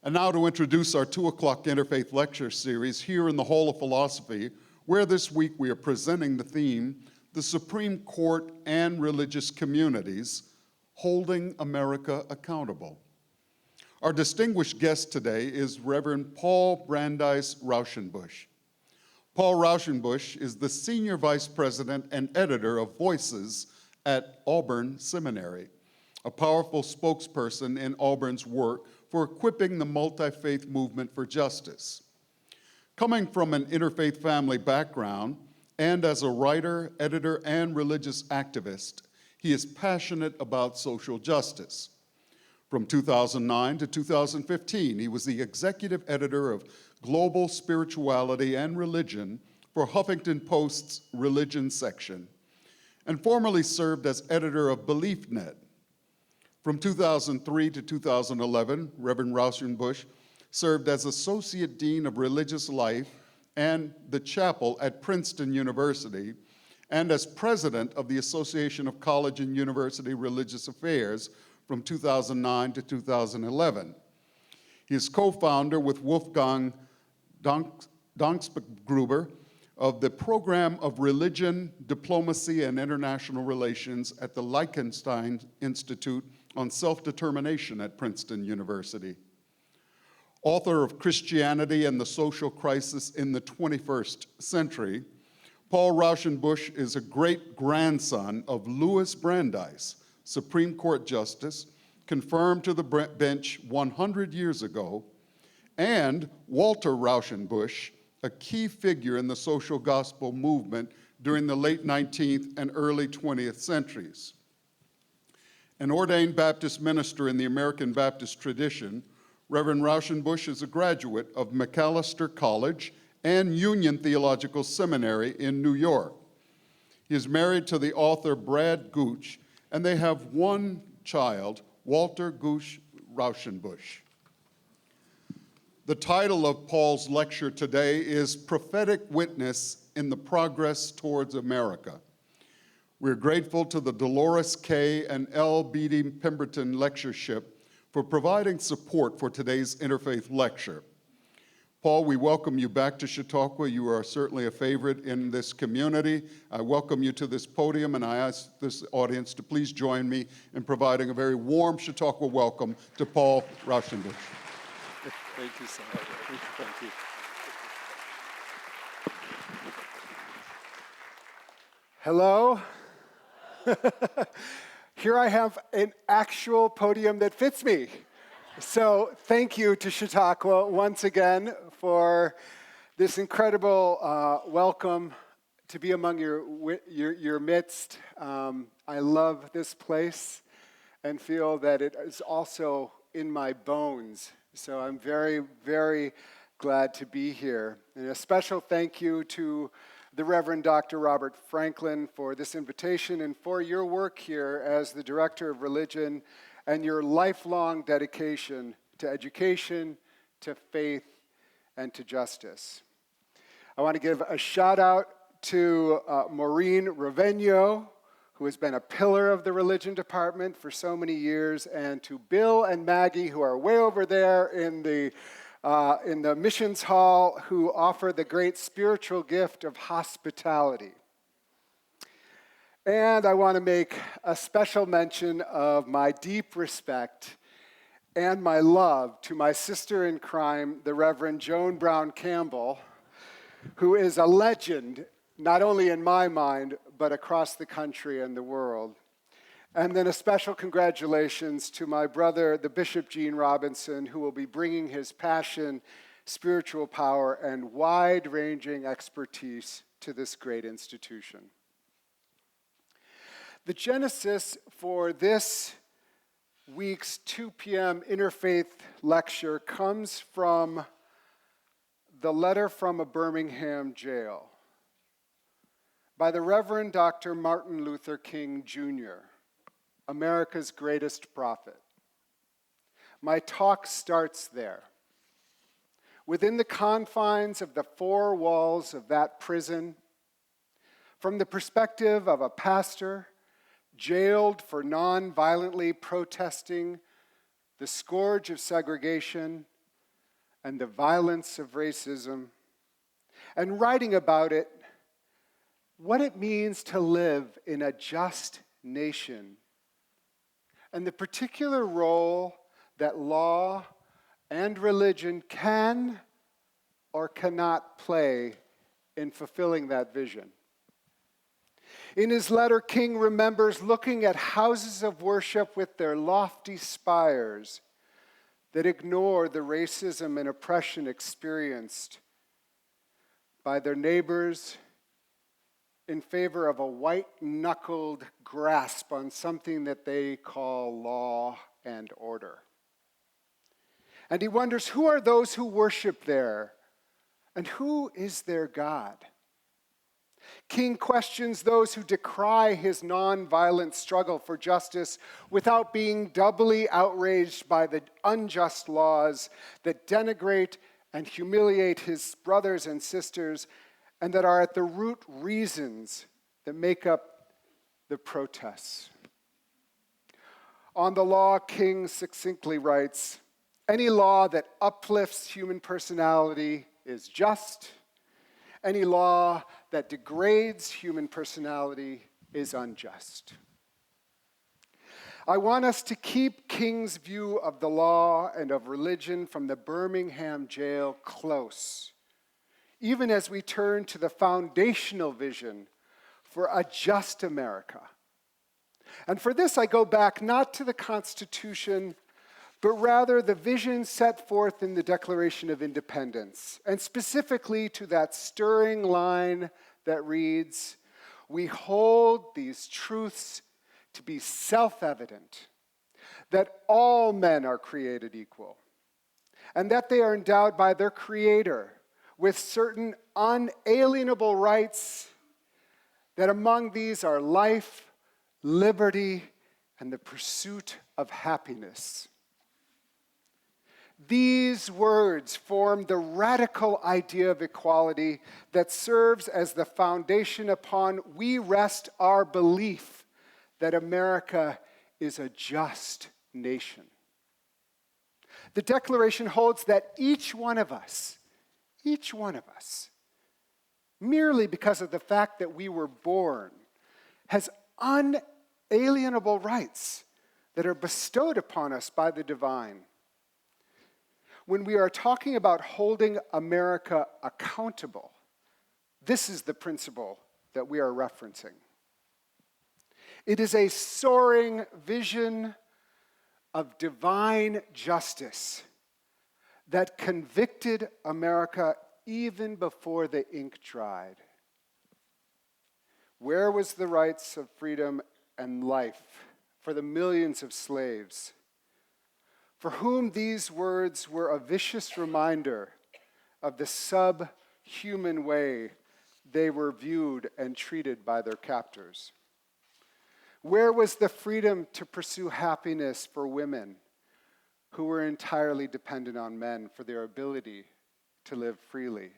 And now to introduce our 2 o'clock Interfaith lecture series here in the Hall of Philosophy, where this week we are presenting the theme, The Supreme Court and Religious Communities, Holding America Accountable. Our distinguished guest today is Reverend Paul Brandeis Raushenbush. Paul Rauschenbusch is the Senior Vice President and Editor of Voices at Auburn Seminary, a powerful spokesperson in Auburn's work for equipping the multi-faith movement for justice. Coming from an interfaith family background, and as a writer, editor, and religious activist, he is passionate about social justice. From 2009 to 2015, he was the executive editor of Global Spirituality and Religion for Huffington Post's Religion section, and formerly served as editor of BeliefNet. From 2003 to 2011, Reverend Raushenbush served as Associate Dean of Religious Life and the Chapel at Princeton University, and as President of the Association of College and University Religious Affairs from 2009 to 2011. He is co-founder with Wolfgang Danksberger of the Program of Religion, Diplomacy, and International Relations at the Liechtenstein Institute on Self-Determination at Princeton University. Author of Christianity and the Social Crisis in the 21st Century, Paul Raushenbush is a great-grandson of Louis Brandeis, Supreme Court Justice, confirmed to the bench 100 years ago, and Walter Rauschenbusch, a key figure in the social gospel movement during the late 19th and early 20th centuries. An ordained Baptist minister in the American Baptist tradition, Reverend Raushenbush is a graduate of Macalester College and Union Theological Seminary in New York. He is married to the author Brad Gooch, and they have one child, Walter Gooch Rauschenbusch. The title of Paul's lecture today is Prophetic Witness in the Progress Towards America. We're grateful to the Dolores K. and L. Beatty Pemberton Lectureship for providing support for today's Interfaith lecture. Paul, we welcome you back to Chautauqua. You are certainly a favorite in this community. I welcome you to this podium, and I ask this audience to please join me in providing a very warm Chautauqua welcome to Paul Rauschenbusch. Thank you so much. Thank you. Hello. Here I have an actual podium that fits me. So thank you to Chautauqua once again for this incredible welcome to be among your midst. I love this place and feel that it is also in my bones. So I'm very, very glad to be here. And a special thank you to the Reverend Dr. Robert Franklin for this invitation and for your work here as the Director of Religion and your lifelong dedication to education, to faith, and to justice. I want to give a shout out to Maureen Raveno, who has been a pillar of the religion department for so many years, and to Bill and Maggie, who are way over there in the missions hall, who offer the great spiritual gift of hospitality. And I want to make a special mention of my deep respect and my love to my sister in crime, the Reverend Joan Brown Campbell, who is a legend, not only in my mind, but across the country and the world. And then a special congratulations to my brother, the Bishop Gene Robinson, who will be bringing his passion, spiritual power, and wide-ranging expertise to this great institution. The genesis for this week's 2 p.m. Interfaith lecture comes from the letter from a Birmingham jail by the Reverend Dr. Martin Luther King, Jr., America's greatest prophet. My talk starts there. Within the confines of the 4 walls of that prison, from the perspective of a pastor jailed for non-violently protesting the scourge of segregation and the violence of racism, and writing about it, what it means to live in a just nation, and the particular role that law and religion can or cannot play in fulfilling that vision. In his letter, King remembers looking at houses of worship with their lofty spires that ignore the racism and oppression experienced by their neighbors in favor of a white-knuckled grasp on something that they call law and order. And he wonders, who are those who worship there, and who is their God? King questions those who decry his nonviolent struggle for justice without being doubly outraged by the unjust laws that denigrate and humiliate his brothers and sisters, and that are at the root reasons that make up the protests. On the law, King succinctly writes, "Any law that uplifts human personality is just. Any law that degrades human personality is unjust." I want us to keep King's view of the law and of religion from the Birmingham jail close, even as we turn to the foundational vision for a just America. And for this, I go back not to the Constitution, but rather the vision set forth in the Declaration of Independence, and specifically to that stirring line that reads, "We hold these truths to be self-evident, that all men are created equal, and that they are endowed by their Creator with certain unalienable rights, that among these are life, liberty, and the pursuit of happiness." These words form the radical idea of equality that serves as the foundation upon we rest our belief that America is a just nation. The Declaration holds that each one of us, merely because of the fact that we were born, has unalienable rights that are bestowed upon us by the divine. When we are talking about holding America accountable, this is the principle that we are referencing. It is a soaring vision of divine justice that convicted America even before the ink dried. Where was the rights of freedom and life for the millions of slaves, for whom these words were a vicious reminder of the subhuman way they were viewed and treated by their captors? Where was the freedom to pursue happiness for women who were entirely dependent on men for their ability to live freely?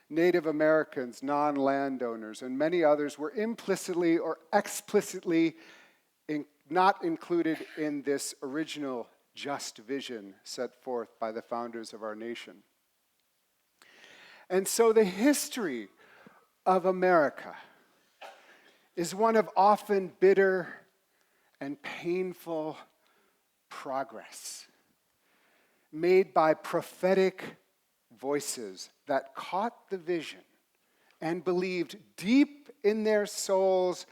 Native Americans, non-landowners, and many others were implicitly or explicitly not included in this original just vision set forth by the founders of our nation. And so the history of America is one of often bitter and painful progress made by prophetic voices that caught the vision and believed deep in their souls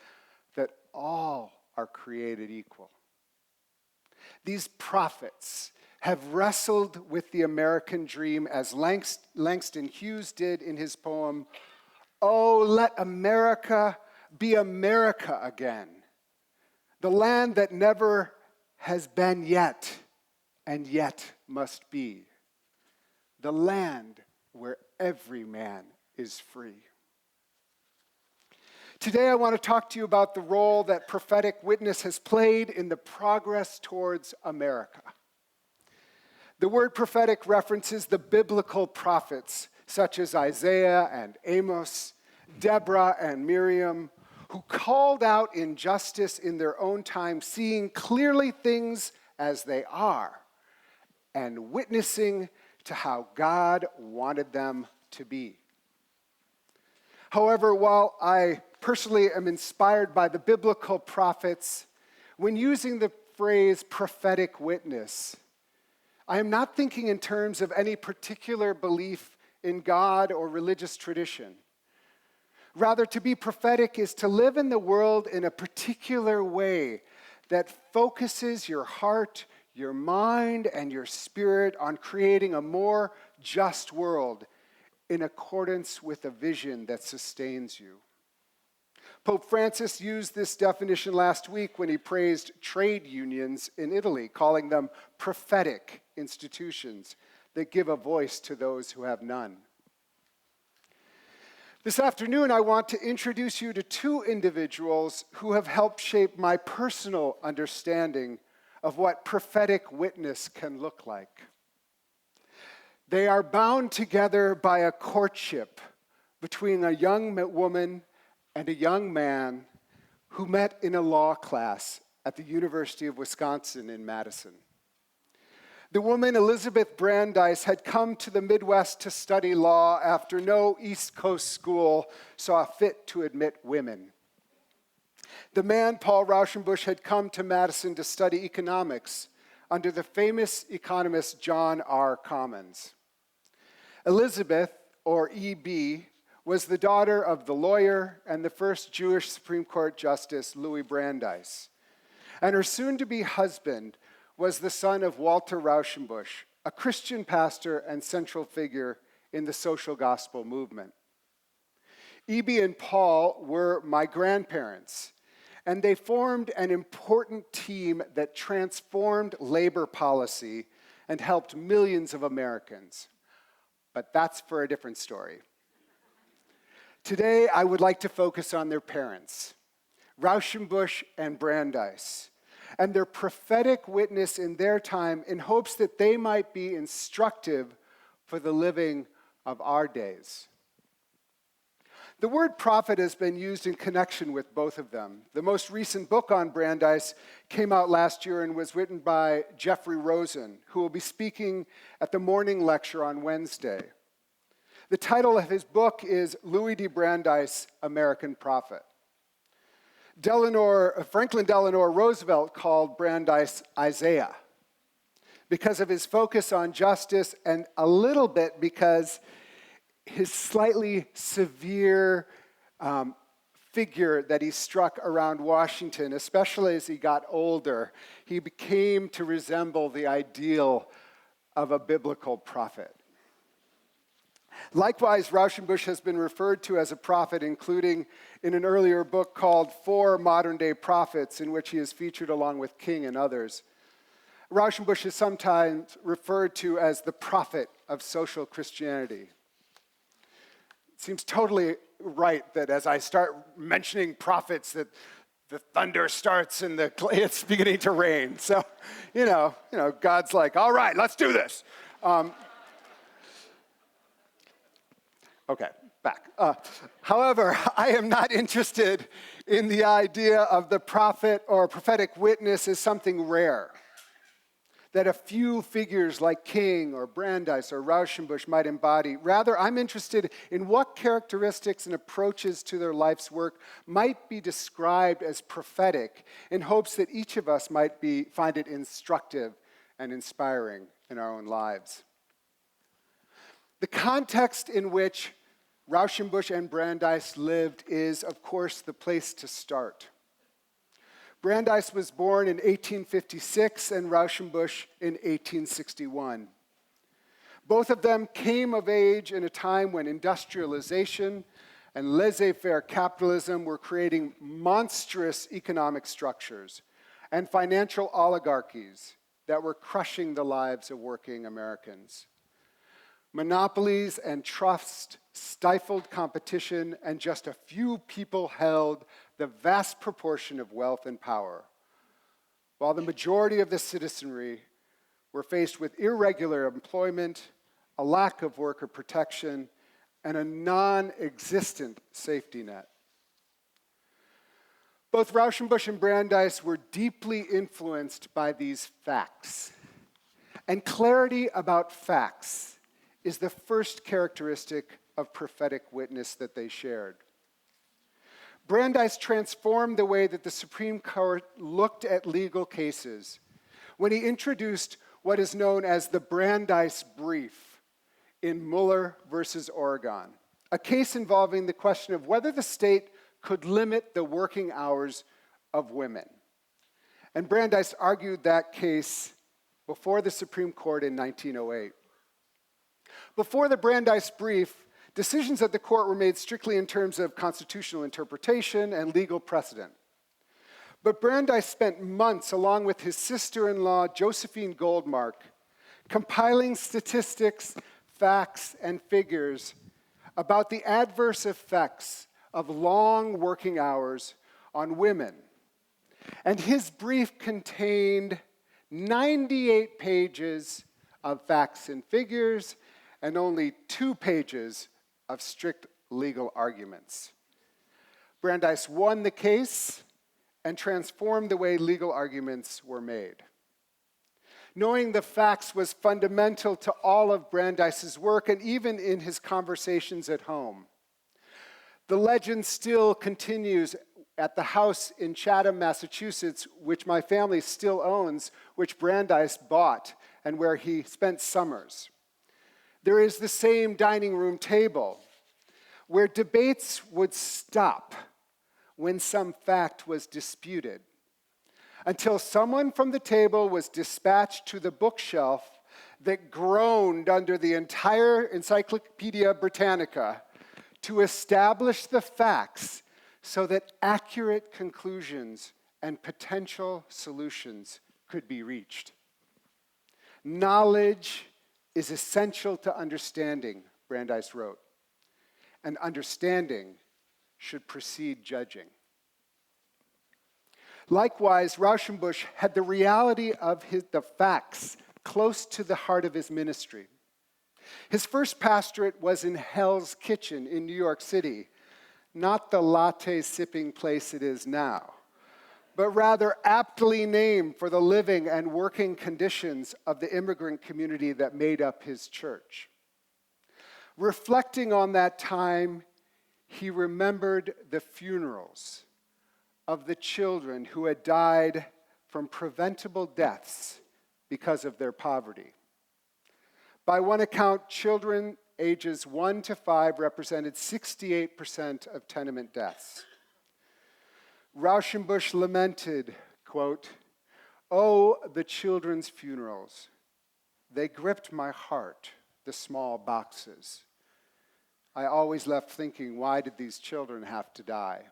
that all are created equal. These prophets have wrestled with the American dream as Langston Hughes did in his poem, "Oh, let America be America again, the land that never has been yet and yet must be, the land where every man is free." Today I want to talk to you about the role that Prophetic Witness has played in the progress towards America. The word prophetic references the biblical prophets such as Isaiah and Amos, Deborah and Miriam, who called out injustice in their own time, seeing clearly things as they are, and witnessing to how God wanted them to be. However, while I personally am inspired by the biblical prophets, when using the phrase prophetic witness, I am not thinking in terms of any particular belief in God or religious tradition. Rather, to be prophetic is to live in the world in a particular way that focuses your heart, your mind, and your spirit on creating a more just world in accordance with a vision that sustains you. Pope Francis used this definition last week when he praised trade unions in Italy, calling them prophetic institutions that give a voice to those who have none. This afternoon, I want to introduce you to two individuals who have helped shape my personal understanding of what prophetic witness can look like. They are bound together by a courtship between a young woman and a young man who met in a law class at the University of Wisconsin in Madison. The woman, Elizabeth Brandeis, had come to the Midwest to study law after no East Coast school saw fit to admit women. The man, Paul Rauschenbush, had come to Madison to study economics under the famous economist John R. Commons. Elizabeth, or E.B., was the daughter of the lawyer and the first Jewish Supreme Court Justice, Louis Brandeis. And her soon-to-be husband was the son of Walter Rauschenbusch, a Christian pastor and central figure in the social gospel movement. E.B. and Paul were my grandparents, and they formed an important team that transformed labor policy and helped millions of Americans. But that's for a different story. Today, I would like to focus on their parents, Rauschenbusch and Brandeis, and their prophetic witness in their time in hopes that they might be instructive for the living of our days. The word prophet has been used in connection with both of them. The most recent book on Brandeis came out last year and was written by Jeffrey Rosen, who will be speaking at the morning lecture on Wednesday. The title of his book is Louis D. Brandeis, American Prophet. Franklin Delano Roosevelt called Brandeis Isaiah because of his focus on justice and a little bit because his slightly severe figure that he struck around Washington, especially as he got older, he became to resemble the ideal of a biblical prophet. Likewise, Rauschenbusch has been referred to as a prophet, including in an earlier book called Four Modern-Day Prophets, in which he is featured along with King and others. Rauschenbusch is sometimes referred to as the prophet of social Christianity. It seems totally right that as I start mentioning prophets that the thunder starts and it's beginning to rain. So, God's like, all right, let's do this. Okay, back. However, I am not interested in the idea of the prophet or prophetic witness as something rare, that a few figures like King or Brandeis or Rauschenbusch might embody. Rather, I'm interested in what characteristics and approaches to their life's work might be described as prophetic in hopes that each of us might find it instructive and inspiring in our own lives. The context in which Rauschenbusch and Brandeis lived is, of course, the place to start. Brandeis was born in 1856 and Rauschenbusch in 1861. Both of them came of age in a time when industrialization and laissez-faire capitalism were creating monstrous economic structures and financial oligarchies that were crushing the lives of working Americans. Monopolies and trusts stifled competition, and just a few people held the vast proportion of wealth and power, while the majority of the citizenry were faced with irregular employment, a lack of worker protection, and a non-existent safety net. Both Rauschenbusch and Brandeis were deeply influenced by these facts. And clarity about facts is the first characteristic of prophetic witness that they shared. Brandeis transformed the way that the Supreme Court looked at legal cases when he introduced what is known as the Brandeis Brief in Mueller versus Oregon, a case involving the question of whether the state could limit the working hours of women. And Brandeis argued that case before the Supreme Court in 1908. Before the Brandeis Brief, decisions at the court were made strictly in terms of constitutional interpretation and legal precedent. But Brandeis spent months, along with his sister-in-law, Josephine Goldmark, compiling statistics, facts, and figures about the adverse effects of long working hours on women. And his brief contained 98 pages of facts and figures and only 2 pages of strict legal arguments. Brandeis won the case and transformed the way legal arguments were made. Knowing the facts was fundamental to all of Brandeis's work and even in his conversations at home. The legend still continues at the house in Chatham, Massachusetts, which my family still owns, which Brandeis bought and where he spent summers. There is the same dining room table where debates would stop when some fact was disputed, until someone from the table was dispatched to the bookshelf that groaned under the entire Encyclopedia Britannica to establish the facts so that accurate conclusions and potential solutions could be reached. Knowledge is essential to understanding, Brandeis wrote, and understanding should precede judging. Likewise, Rauschenbusch had the reality of the facts close to the heart of his ministry. His first pastorate was in Hell's Kitchen in New York City, not the latte-sipping place it is now, but rather aptly named for the living and working conditions of the immigrant community that made up his church. Reflecting on that time, he remembered the funerals of the children who had died from preventable deaths because of their poverty. By one account, children ages 1 to 5 represented 68% of tenement deaths. Rauschenbusch lamented, quote, "Oh, the children's funerals. They gripped my heart, the small boxes. I always left thinking, why did these children have to die?"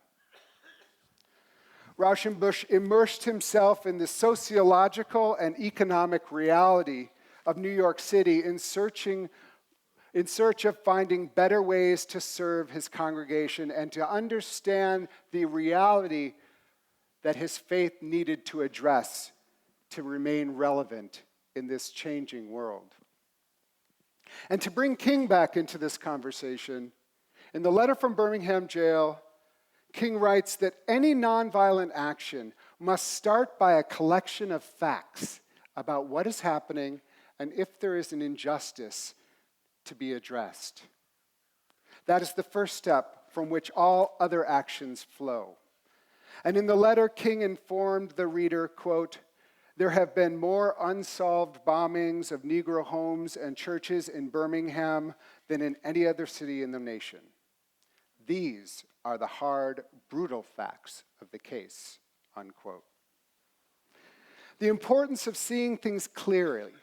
Rauschenbusch immersed himself in the sociological and economic reality of New York City in search of finding better ways to serve his congregation and to understand the reality that his faith needed to address to remain relevant in this changing world. And to bring King back into this conversation, in the letter from Birmingham jail, King writes that any nonviolent action must start by a collection of facts about what is happening and if there is an injustice to be addressed. That is the first step from which all other actions flow. And in the letter, King informed the reader, quote, "There have been more unsolved bombings of Negro homes and churches in Birmingham than in any other city in the nation. These are the hard, brutal facts of the case," unquote. The importance of seeing things clearly,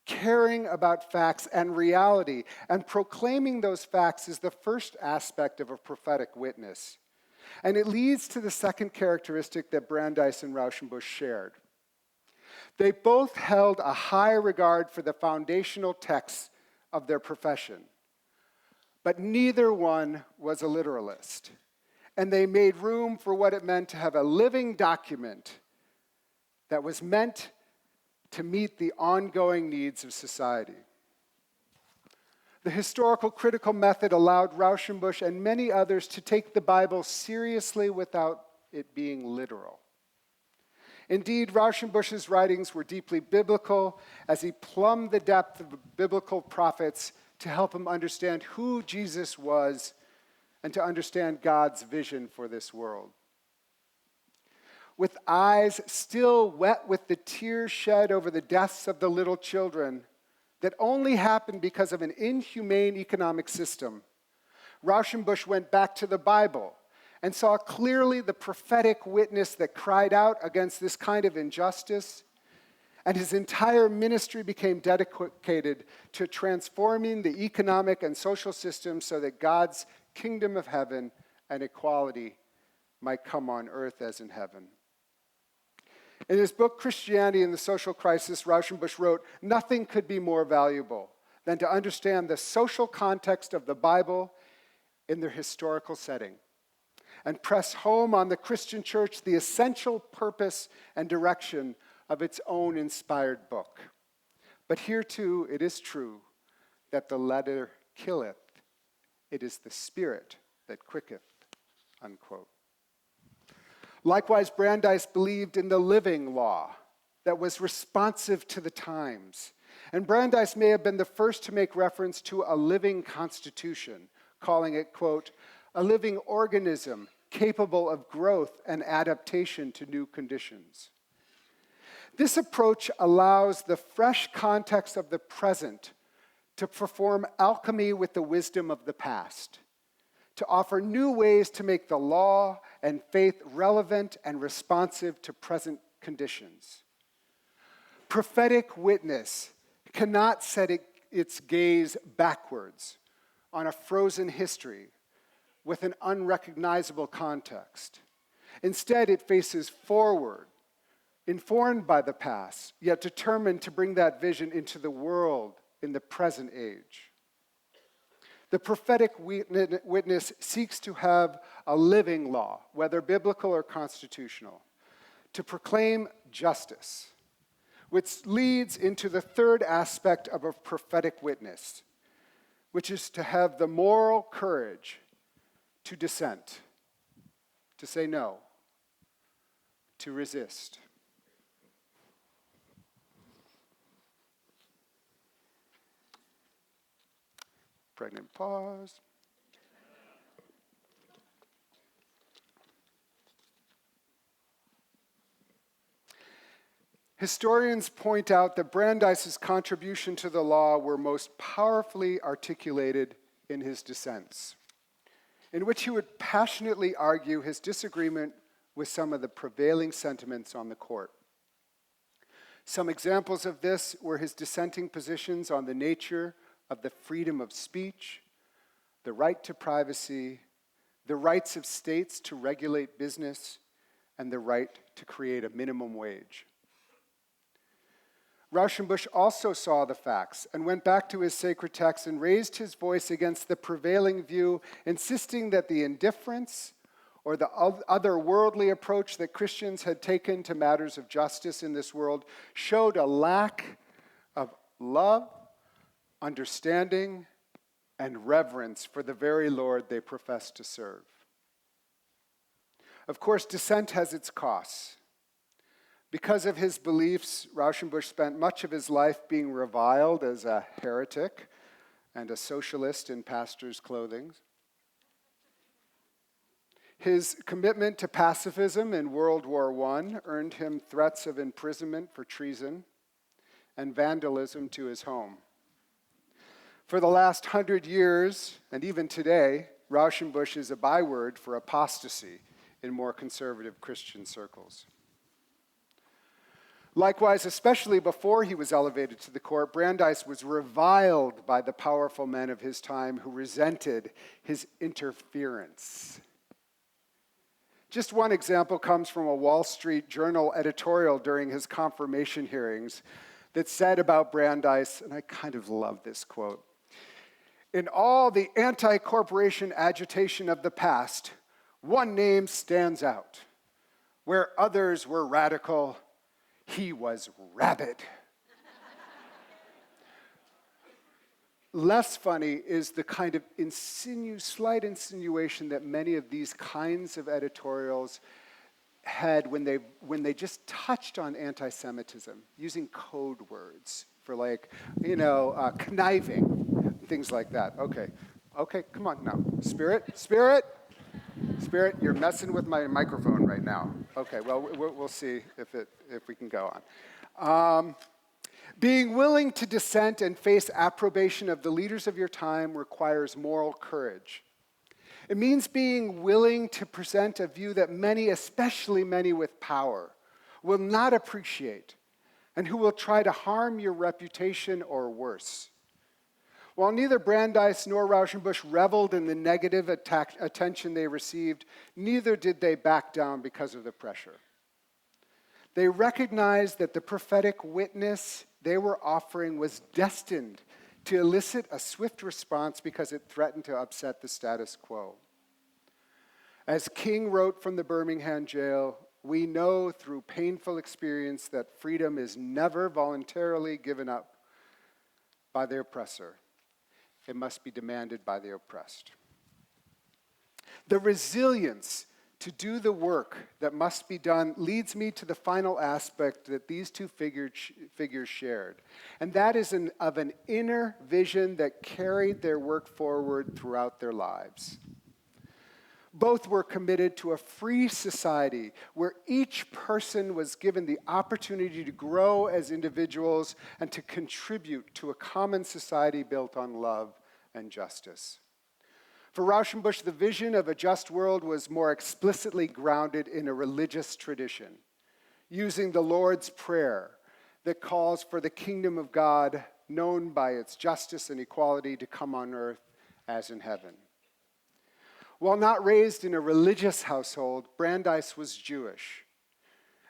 caring about facts and reality, and proclaiming those facts is the first aspect of a prophetic witness. And it leads to the second characteristic that Brandeis and Rauschenbusch shared. They both held a high regard for the foundational texts of their profession, but neither one was a literalist. And they made room for what it meant to have a living document that was meant to meet the ongoing needs of society. The historical critical method allowed Rauschenbusch and many others to take the Bible seriously without it being literal. Indeed, Rauschenbusch's writings were deeply biblical as he plumbed the depth of biblical prophets to help him understand who Jesus was and to understand God's vision for this world. With eyes still wet with the tears shed over the deaths of the little children that only happened because of an inhumane economic system, Rauschenbush went back to the Bible and saw clearly the prophetic witness that cried out against this kind of injustice, and his entire ministry became dedicated to transforming the economic and social system so that God's kingdom of heaven and equality might come on earth as in heaven. In his book, Christianity and the Social Crisis, Rauschenbush wrote, "Nothing could be more valuable than to understand the social context of the Bible in their historical setting and press home on the Christian church the essential purpose and direction of its own inspired book. But here too it is true that the letter killeth, it is the spirit that quicketh," unquote. Likewise, Brandeis believed in the living law that was responsive to the times. And Brandeis may have been the first to make reference to a living constitution, calling it, quote, "a living organism capable of growth and adaptation to new conditions." This approach allows the fresh context of the present to perform alchemy with the wisdom of the past, to offer new ways to make the law and faith relevant and responsive to present conditions. Prophetic witness cannot set its gaze backwards on a frozen history with an unrecognizable context. Instead, it faces forward, informed by the past, yet determined to bring that vision into the world in the present age. The prophetic witness seeks to have a living law, whether biblical or constitutional, to proclaim justice, which leads into the third aspect of a prophetic witness, which is to have the moral courage to dissent, to say no, to resist. Pregnant pause. Historians point out that Brandeis' contribution to the law were most powerfully articulated in his dissents, in which he would passionately argue his disagreement with some of the prevailing sentiments on the court. Some examples of this were his dissenting positions on the nature of the freedom of speech, the right to privacy, the rights of states to regulate business, and the right to create a minimum wage. Rauschenbush also saw the facts and went back to his sacred text and raised his voice against the prevailing view, insisting that the indifference or the otherworldly approach that Christians had taken to matters of justice in this world showed a lack of love, understanding, and reverence for the very Lord they profess to serve. Of course, dissent has its costs. Because of his beliefs, Rauschenbush spent much of his life being reviled as a heretic and a socialist in pastor's clothing. His commitment to pacifism in World War I earned him threats of imprisonment for treason and vandalism to his home. For the last 100 years, and even today, Rauschenbush is a byword for apostasy in more conservative Christian circles. Likewise, especially before he was elevated to the court, Brandeis was reviled by the powerful men of his time who resented his interference. Just one example comes from a Wall Street Journal editorial during his confirmation hearings that said about Brandeis, and I kind of love this quote, "In all the anti-corporation agitation of the past, one name stands out. Where others were radical, he was rabid." Less funny is the kind of slight insinuation that many of these kinds of editorials had when they just touched on anti-Semitism, using code words for conniving, things like that. Okay, come on now. Spirit, you're messing with my microphone right now. Okay, well, we'll see if we can go on. Being willing to dissent and face approbation of the leaders of your time requires moral courage. It means being willing to present a view that many, especially many with power, will not appreciate and who will try to harm your reputation or worse. While neither Brandeis nor Raushenbush reveled in the negative attention they received, neither did they back down because of the pressure. They recognized that the prophetic witness they were offering was destined to elicit a swift response because it threatened to upset the status quo. As King wrote from the Birmingham jail, we know through painful experience that freedom is never voluntarily given up by the oppressor. It must be demanded by the oppressed. The resilience to do the work that must be done leads me to the final aspect that these two figures shared, and that is of an inner vision that carried their work forward throughout their lives. Both were committed to a free society where each person was given the opportunity to grow as individuals and to contribute to a common society built on love and justice. For Rauschenbusch, the vision of a just world was more explicitly grounded in a religious tradition, using the Lord's Prayer that calls for the kingdom of God, known by its justice and equality, to come on earth as in heaven. While not raised in a religious household, Brandeis was Jewish,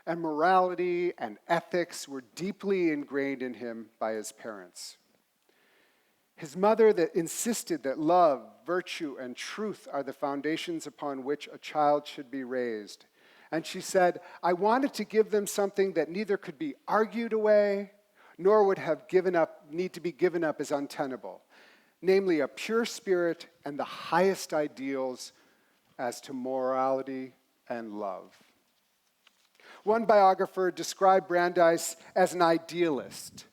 and morality and ethics were deeply ingrained in him by his parents. His mother that insisted that love, virtue, and truth are the foundations upon which a child should be raised. And she said, I wanted to give them something that neither could be argued away, nor would have need to be given up as untenable, namely a pure spirit and the highest ideals as to morality and love. One biographer described Brandeis as an idealist,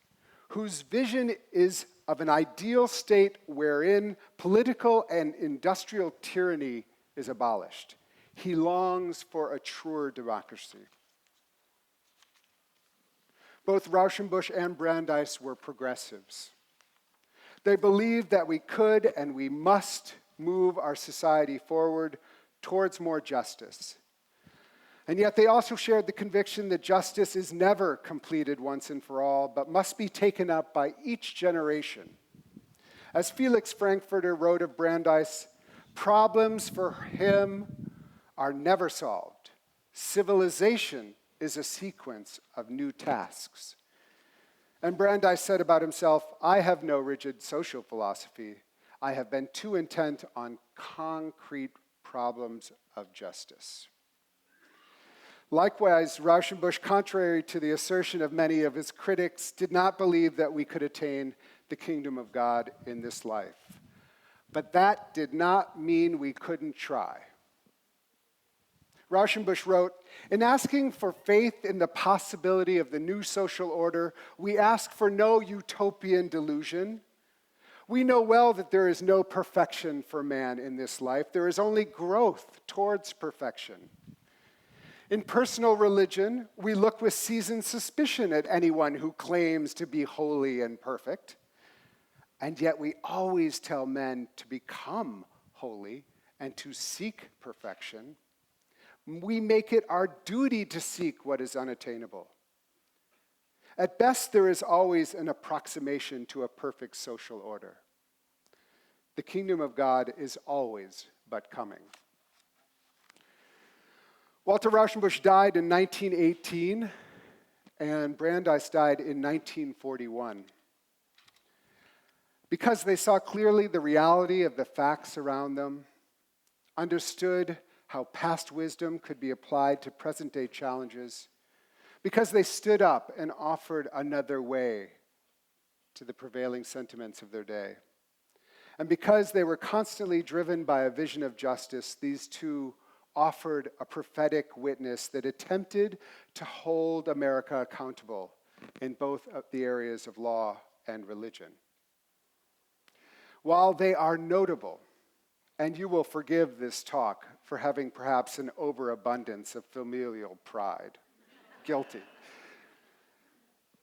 whose vision is of an ideal state wherein political and industrial tyranny is abolished. He longs for a truer democracy. Both Rauschenbusch and Brandeis were progressives. They believed that we could and we must move our society forward towards more justice. And yet they also shared the conviction that justice is never completed once and for all, but must be taken up by each generation. As Felix Frankfurter wrote of Brandeis, problems for him are never solved. Civilization is a sequence of new tasks. And Brandeis said about himself, I have no rigid social philosophy. I have been too intent on concrete problems of justice. Likewise, Rauschenbusch, contrary to the assertion of many of his critics, did not believe that we could attain the kingdom of God in this life. But that did not mean we couldn't try. Rauschenbusch wrote, in asking for faith in the possibility of the new social order, we ask for no utopian delusion. We know well that there is no perfection for man in this life. There is only growth towards perfection. In personal religion, we look with seasoned suspicion at anyone who claims to be holy and perfect. And yet we always tell men to become holy and to seek perfection. We make it our duty to seek what is unattainable. At best, there is always an approximation to a perfect social order. The kingdom of God is always but coming. Walter Rauschenbusch died in 1918, and Brandeis died in 1941. Because they saw clearly the reality of the facts around them, understood how past wisdom could be applied to present-day challenges, because they stood up and offered another way to the prevailing sentiments of their day, and because they were constantly driven by a vision of justice, these two offered a prophetic witness that attempted to hold America accountable in both of the areas of law and religion. While they are notable, and you will forgive this talk for having perhaps an overabundance of familial pride, guilty.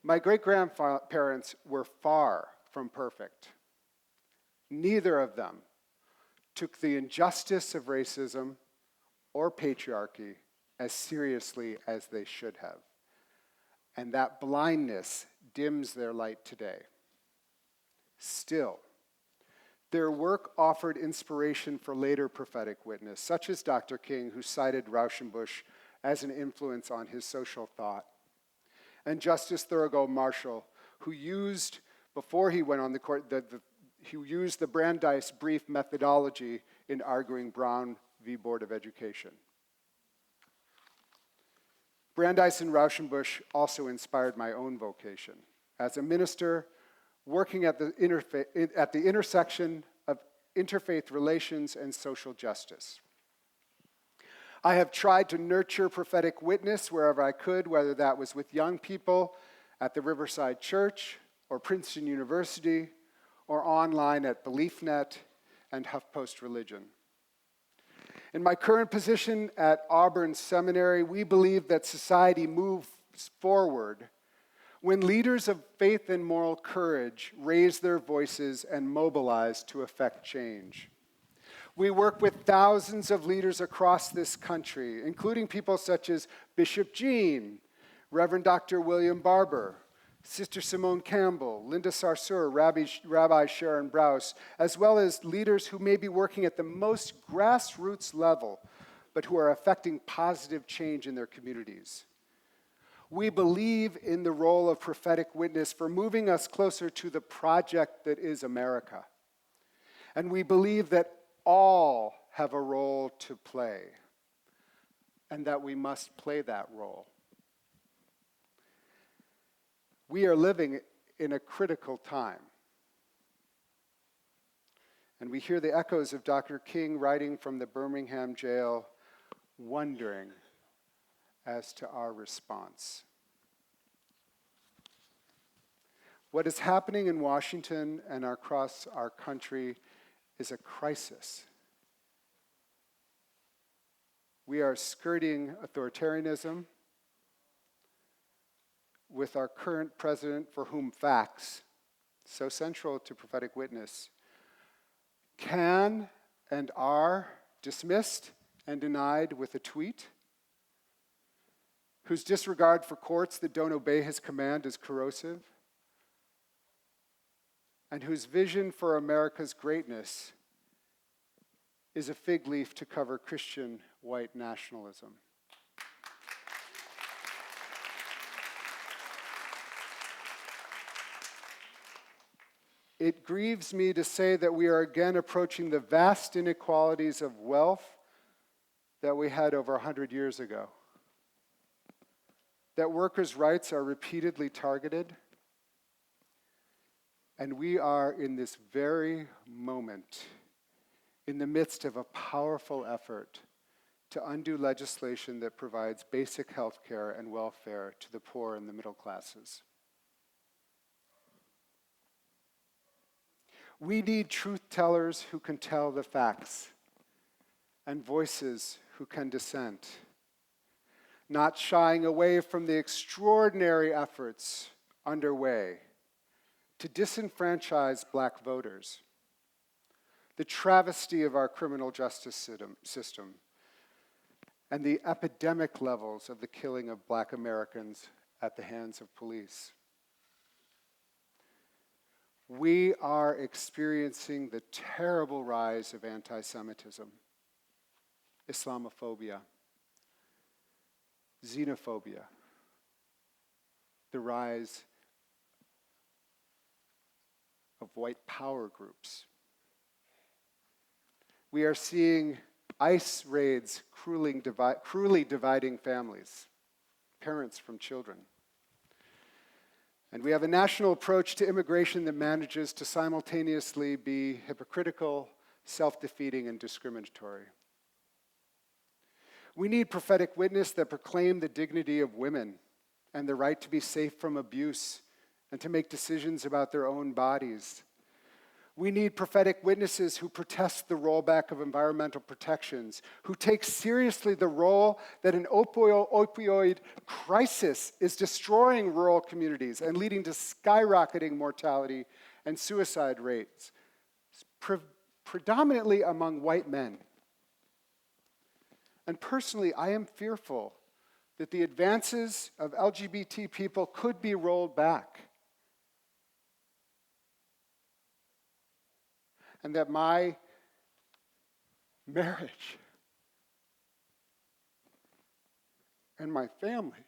My great-grandparents were far from perfect. Neither of them took the injustice of racism or patriarchy as seriously as they should have. And that blindness dims their light today. Still, their work offered inspiration for later prophetic witness, such as Dr. King, who cited Raushenbush as an influence on his social thought, and Justice Thurgood Marshall, who used, before he went on the court, he used the Brandeis brief methodology in arguing Brown v. Board of Education. Brandeis and Raushenbush also inspired my own vocation as a minister working at the intersection of interfaith relations and social justice. I have tried to nurture prophetic witness wherever I could, whether that was with young people at the Riverside Church or Princeton University or online at BeliefNet and HuffPost Religion. In my current position at Auburn Seminary, we believe that society moves forward when leaders of faith and moral courage raise their voices and mobilize to effect change. We work with thousands of leaders across this country, including people such as Bishop Jean, Reverend Dr. William Barber, Sister Simone Campbell, Linda Sarsour, Rabbi Sharon Brous, as well as leaders who may be working at the most grassroots level, but who are affecting positive change in their communities. We believe in the role of prophetic witness for moving us closer to the project that is America. And we believe that all have a role to play, and that we must play that role. We are living in a critical time. And we hear the echoes of Dr. King writing from the Birmingham jail, wondering as to our response. What is happening in Washington and across our country is a crisis. We are skirting authoritarianism with our current president, for whom facts, so central to prophetic witness, can and are dismissed and denied with a tweet, whose disregard for courts that don't obey his command is corrosive, and whose vision for America's greatness is a fig leaf to cover Christian white nationalism. It grieves me to say that we are again approaching the vast inequalities of wealth that we had over 100 years ago. That workers' rights are repeatedly targeted. And we are in this very moment in the midst of a powerful effort to undo legislation that provides basic health care and welfare to the poor and the middle classes. We need truth tellers who can tell the facts and voices who can dissent, not shying away from the extraordinary efforts underway to disenfranchise black voters, the travesty of our criminal justice system, and the epidemic levels of the killing of black Americans at the hands of police. We are experiencing the terrible rise of anti-Semitism, Islamophobia, xenophobia, the rise of white power groups. We are seeing ICE raids cruelly dividing families, parents from children. And we have a national approach to immigration that manages to simultaneously be hypocritical, self-defeating, and discriminatory. We need prophetic witness that proclaim the dignity of women and the right to be safe from abuse and to make decisions about their own bodies. We need prophetic witnesses who protest the rollback of environmental protections, who take seriously the role that an opioid crisis is destroying rural communities and leading to skyrocketing mortality and suicide rates, predominantly among white men. And personally, I am fearful that the advances of LGBT people could be rolled back, and that my marriage and my family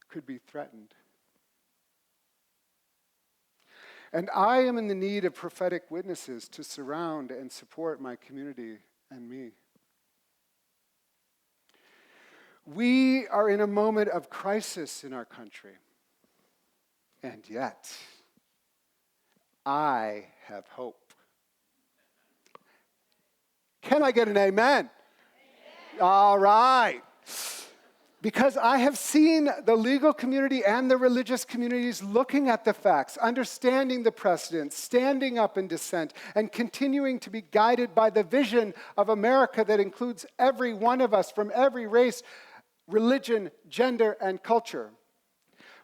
could be threatened. And I am in the need of prophetic witnesses to surround and support my community and me. We are in a moment of crisis in our country, and yet I have hope. Can I get an amen? Amen. All right. Because I have seen the legal community and the religious communities looking at the facts, understanding the precedents, standing up in dissent, and continuing to be guided by the vision of America that includes every one of us from every race, religion, gender, and culture.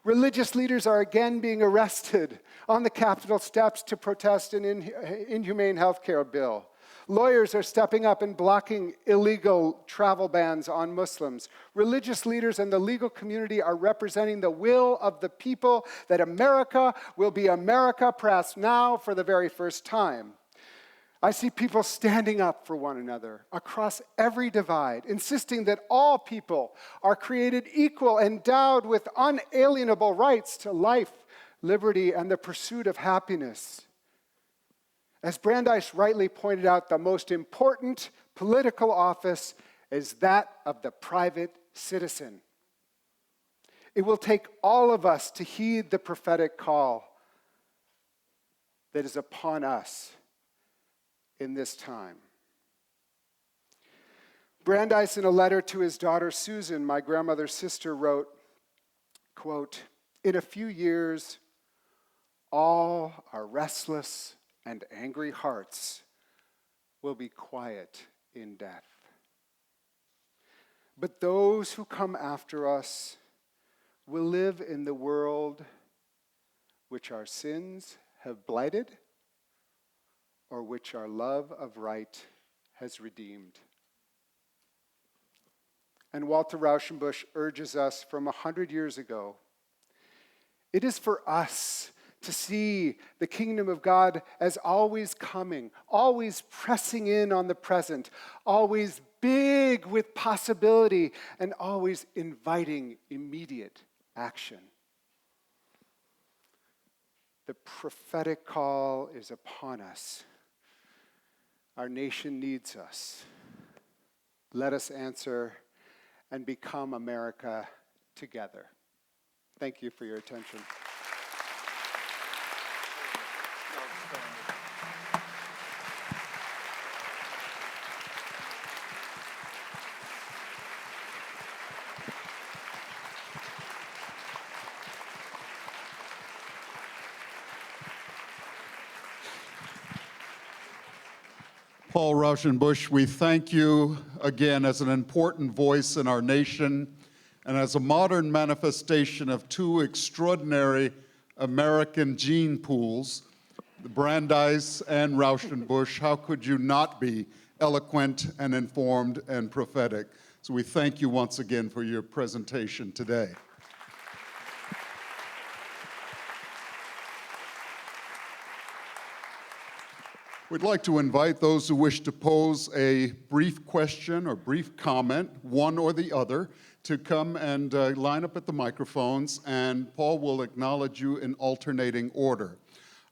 Religious leaders are again being arrested on the Capitol steps to protest an inhumane health care bill. Lawyers are stepping up and blocking illegal travel bans on Muslims. Religious leaders and the legal community are representing the will of the people that America will be America, perhaps now for the very first time. I see people standing up for one another across every divide, insisting that all people are created equal, endowed with unalienable rights to life, liberty, and the pursuit of happiness. As Brandeis rightly pointed out, the most important political office is that of the private citizen. It will take all of us to heed the prophetic call that is upon us in this time. Brandeis, in a letter to his daughter Susan, my grandmother's sister, wrote, quote, "In a few years, all our restless and angry hearts will be quiet in death. But those who come after us will live in the world which our sins have blighted or which our love of right has redeemed." And Walter Rauschenbush urges us from 100 years ago, it is for us to see the kingdom of God as always coming, always pressing in on the present, always big with possibility, and always inviting immediate action. The prophetic call is upon us. Our nation needs us. Let us answer and become America together. Thank you for your attention. Paul Raushenbush, we thank you again as an important voice in our nation and as a modern manifestation of two extraordinary American gene pools, the Brandeis and Raushenbush. How could you not be eloquent and informed and prophetic? So we thank you once again for your presentation today. We'd like to invite those who wish to pose a brief question or brief comment, one or the other, to come and line up at the microphones, and Paul will acknowledge you in alternating order.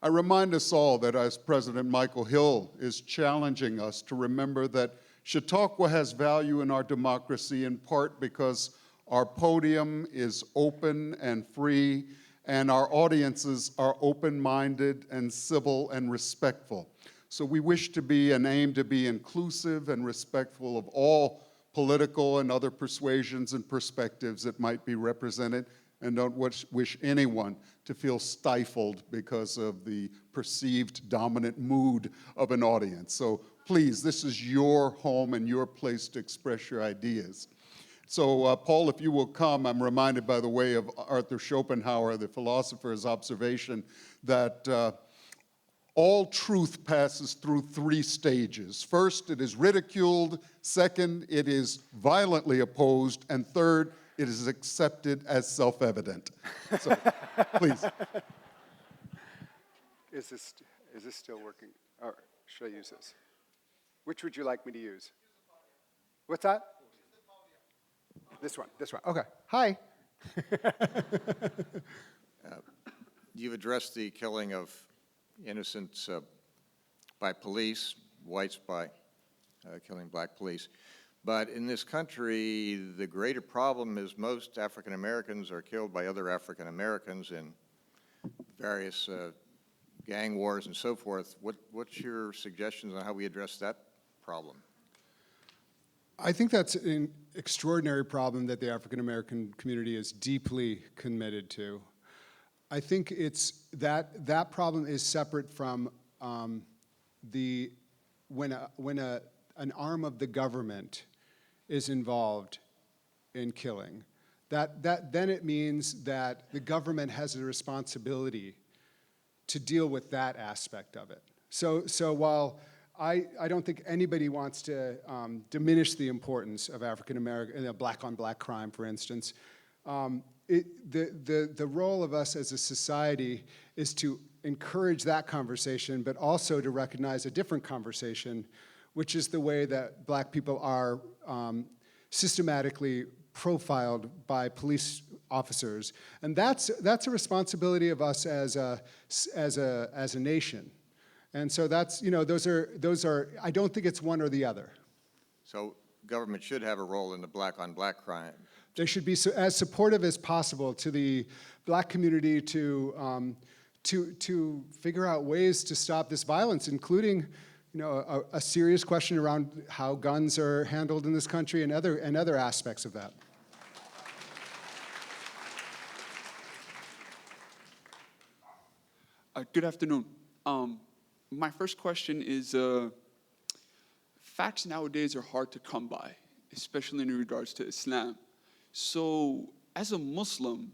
I remind us all that as President Michael Hill is challenging us to remember that Chautauqua has value in our democracy in part because our podium is open and free, and our audiences are open-minded and civil and respectful. So we wish to be and aim to be inclusive and respectful of all political and other persuasions and perspectives that might be represented. and don't wish anyone to feel stifled because of the perceived dominant mood of an audience. So please, this is your home and your place to express your ideas. So Paul, if you will come, I'm reminded, by the way, of Arthur Schopenhauer, the philosopher's observation that all truth passes through 3 stages. First, it is ridiculed. Second, it is violently opposed. And third, it is accepted as self-evident. So, please. Is this still working? Or should I use this? Which would you like me to use? What's that? This one. Okay. Hi. You've addressed the killing of innocents by police, whites by killing black police. But in this country, the greater problem is most African Americans are killed by other African Americans in various gang wars and so forth. What's your suggestions on how we address that problem? I think that's an extraordinary problem that the African American community is deeply committed to. I think it's that problem is separate from when an arm of the government is involved in killing. Then it means that the government has a responsibility to deal with that aspect of it. So while I don't think anybody wants to diminish the importance of African American, black on black crime, for instance, the role of us as a society is to encourage that conversation, but also to recognize a different conversation, which is the way that black people are systematically profiled by police officers, and that's a responsibility of us as a nation. And so that's, those are, I don't think it's one or the other. So government should have a role in the black on black crime. They should be as supportive as possible to the black community to figure out ways to stop this violence, including, a serious question around how guns are handled in this country and other aspects of that. Good afternoon. My first question is, facts nowadays are hard to come by, especially in regards to Islam. So as a Muslim,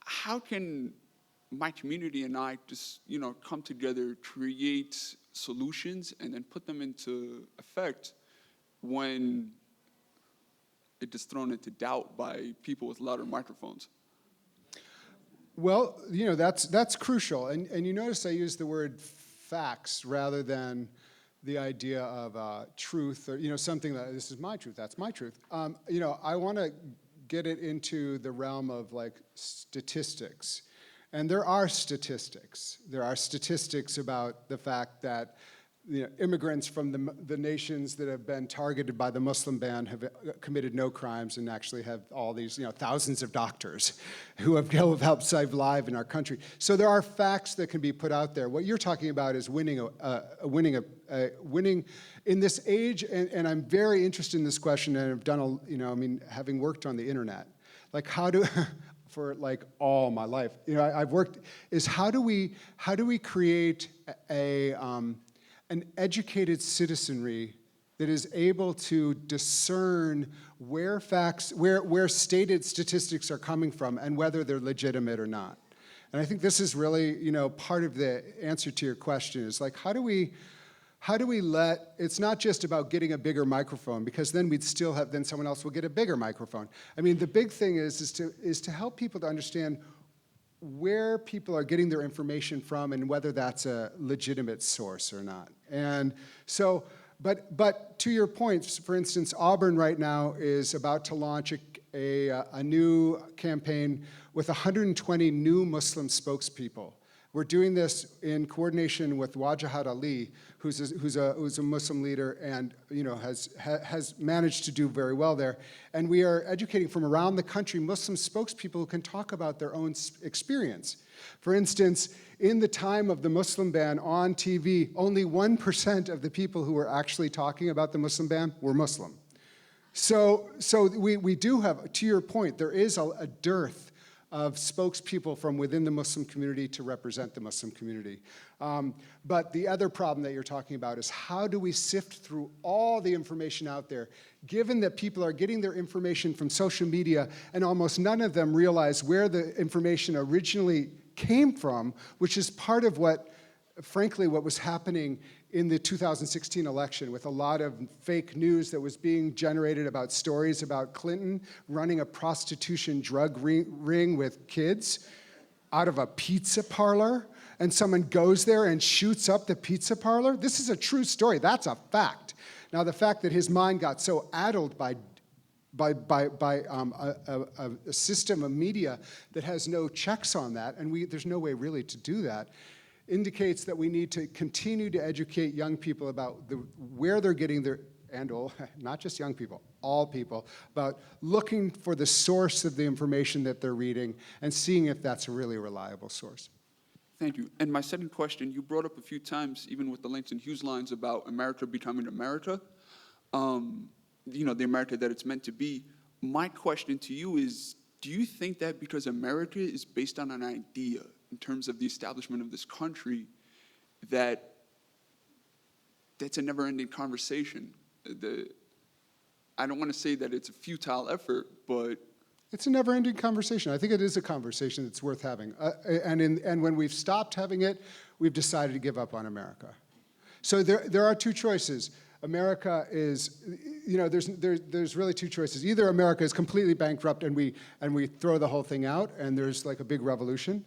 how can my community and I just, come together, create solutions, and then put them into effect when it is thrown into doubt by people with louder microphones? Well, that's crucial, and you notice I use the word facts rather than the idea of truth, or something that this is my truth, that's my truth. I want to get it into the realm of statistics, and there are statistics. There are statistics about the fact that immigrants from the nations that have been targeted by the Muslim ban have committed no crimes and actually have all these, thousands of doctors who have helped save lives in our country. So there are facts that can be put out there. What you're talking about is winning in this age, and I'm very interested in this question, and I've done having worked on the internet, for all my life, I've worked, is how do we create an educated citizenry that is able to discern where stated statistics are coming from and whether they're legitimate or not. And I think this is really, part of the answer to your question is how do we it's not just about getting a bigger microphone, because then then someone else will get a bigger microphone. I mean, the big thing is to help people to understand where people are getting their information from and whether that's a legitimate source or not. And so, but to your point, for instance, Auburn right now is about to launch a new campaign with 120 new Muslim spokespeople. We're doing this in coordination with Wajahat Ali, who's a Muslim leader and has managed to do very well there. And we are educating from around the country Muslim spokespeople who can talk about their own experience. For instance, in the time of the Muslim ban on TV, only 1% of the people who were actually talking about the Muslim ban were Muslim. So we do have, to your point, there is a dearth of spokespeople from within the Muslim community to represent the Muslim community. But the other problem that you're talking about is how do we sift through all the information out there, given that people are getting their information from social media and almost none of them realize where the information originally came from, which is part of what, frankly, what was happening in the 2016 election with a lot of fake news that was being generated about stories about Clinton running a prostitution drug ring with kids out of a pizza parlor, and someone goes there and shoots up the pizza parlor. This is a true story. That's a fact. Now, the fact that his mind got so addled by a system of media that has no checks on that, and there's no way really to do that, indicates that we need to continue to educate young people about where they're getting their, and all, not just young people, all people, about looking for the source of the information that they're reading and seeing if that's a really reliable source. Thank you. And my second question, you brought up a few times, even with the Langston Hughes lines about America becoming America, you know, the America that it's meant to be. My question to you is, do you think that because America is based on an idea in terms of the establishment of this country, that's a never-ending conversation? I don't want to say that it's a futile effort, but it's a never-ending conversation. I think it is a conversation that's worth having. And when we've stopped having it, we've decided to give up on America. So there are two choices. America is, you know, there's really two choices. Either America is completely bankrupt and we throw the whole thing out and there's like a big revolution,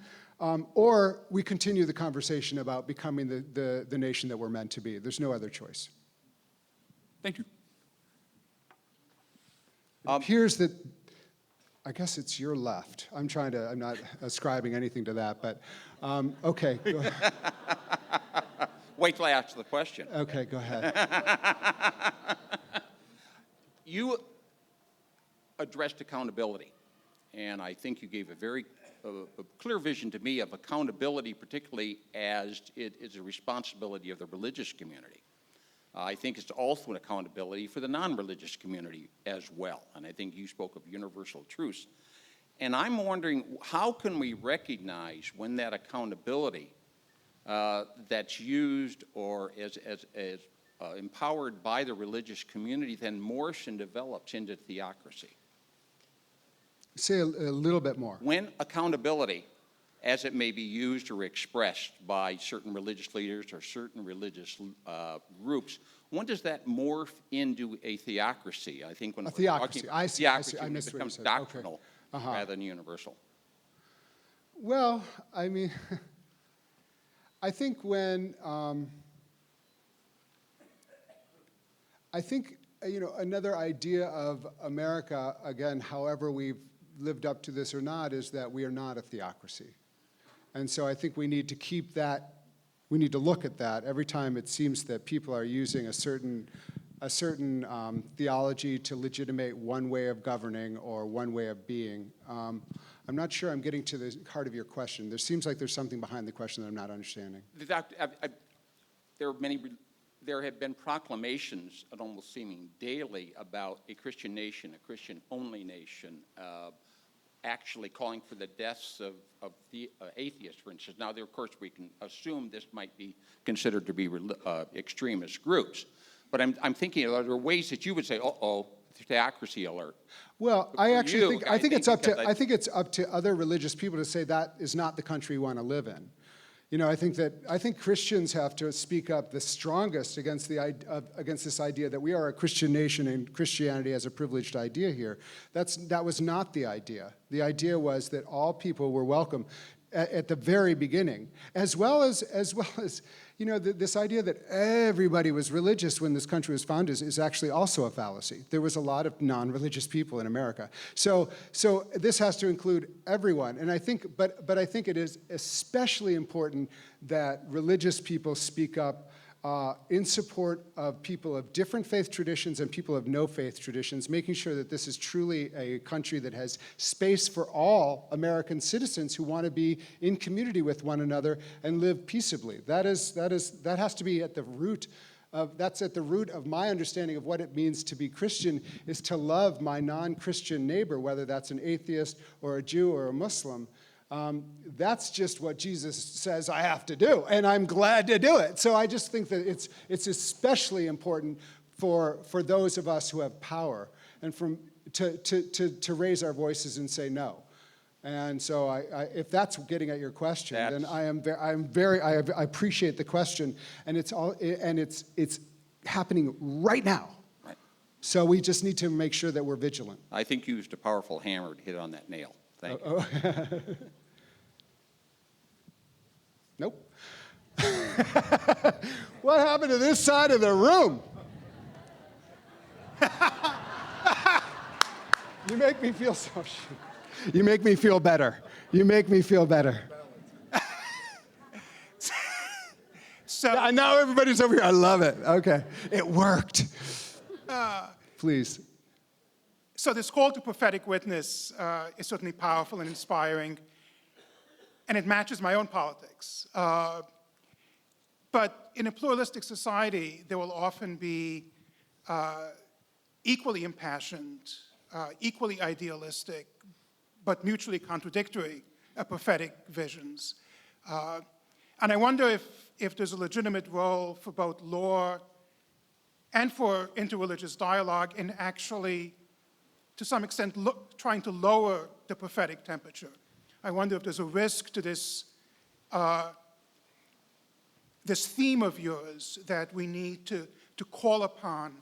or we continue the conversation about becoming the nation that we're meant to be. There's no other choice. thank you. It appears that, I guess it's your left. I'm not ascribing anything to that, but okay. Go ahead. Wait till I ask the question. Okay, go ahead. You addressed accountability, and I think you gave a very clear vision to me of accountability, particularly as it is a responsibility of the religious community. I think it's also an accountability for the non-religious community as well, and I think you spoke of universal truths. And I'm wondering, how can we recognize when that accountability that's used or is empowered by the religious community then morphs and develops into theocracy? Say a little bit more. When accountability, as it may be used or expressed by certain religious leaders or certain religious groups, when does that morph into a theocracy? I think when A we're theocracy. talking I see. theocracy, I when it missed what you becomes said. doctrinal Okay. rather than universal. Well, I mean, I think when, you know, another idea of America, again, however we've lived up to this or not, is that we are not a theocracy. And so I think we need to keep that, we need to look at that every time it seems that people are using a certain theology to legitimate one way of governing or one way of being. I'm not sure I'm getting to the heart of your question. There seems like there's something behind the question that I'm not understanding. There have been proclamations, almost seeming daily, about a Christian nation, a Christian-only nation, actually calling for the deaths of the atheists, for instance. Now, there, of course, we can assume this might be considered to be extremist groups. But I'm thinking, are there ways that you would say, uh-oh, theocracy alert? Well, I think it's up to other religious people to say that is not the country we want to live in. You know, I think Christians have to speak up the strongest against this idea that we are a Christian nation and Christianity as a privileged idea here. That was not the idea. The idea was that all people were welcome at the very beginning, as well as you know, this idea that everybody was religious when this country was founded is actually also a fallacy. There was a lot of non-religious people in America. So this has to include everyone. And I think, but I think it is especially important that religious people speak up in support of people of different faith traditions and people of no faith traditions, making sure that this is truly a country that has space for all American citizens who want to be in community with one another and live peaceably. That has to be at the root that's at the root of my understanding of what it means to be Christian, is to love my non-Christian neighbor, whether that's an atheist or a Jew or a Muslim. That's just what Jesus says I have to do, and I'm glad to do it. So I just think that it's especially important for those of us who have power, and to raise our voices and say no. And so if that's getting at your question, then I appreciate the question, and it's happening right now. Right. So we just need to make sure that we're vigilant. I think you used a powerful hammer to hit on that nail. Thank you. Nope. What happened to this side of the room? You make me feel so shit. You make me feel better. You make me feel better. So Yeah, now everybody's over here. I love it. Okay. It worked. Please. So this call to prophetic witness is certainly powerful and inspiring, and it matches my own politics. But in a pluralistic society, there will often be equally impassioned, equally idealistic, but mutually contradictory prophetic visions. And I wonder if there's a legitimate role for both law and for interreligious dialogue in actually, to some extent, trying to lower the prophetic temperature. I wonder if there's a risk to this theme of yours that we need to call upon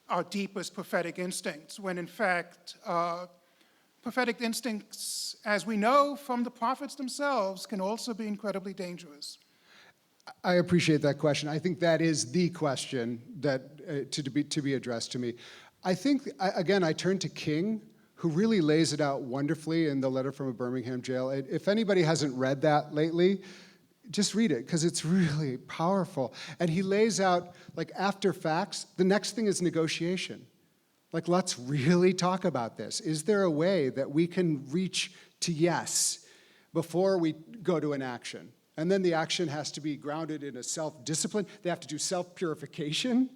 our deepest prophetic instincts, when in fact, prophetic instincts, as we know from the prophets themselves, can also be incredibly dangerous. I appreciate that question. I think that is the question that to be addressed to me. I think, again, I turn to King, who really lays it out wonderfully in the letter from a Birmingham jail. If anybody hasn't read that lately, just read it, because it's really powerful. And he lays out, like, after facts, the next thing is negotiation. Like, let's really talk about this. Is there a way that we can reach to yes before we go to an action? And then the action has to be grounded in a self-discipline. They have to do self-purification,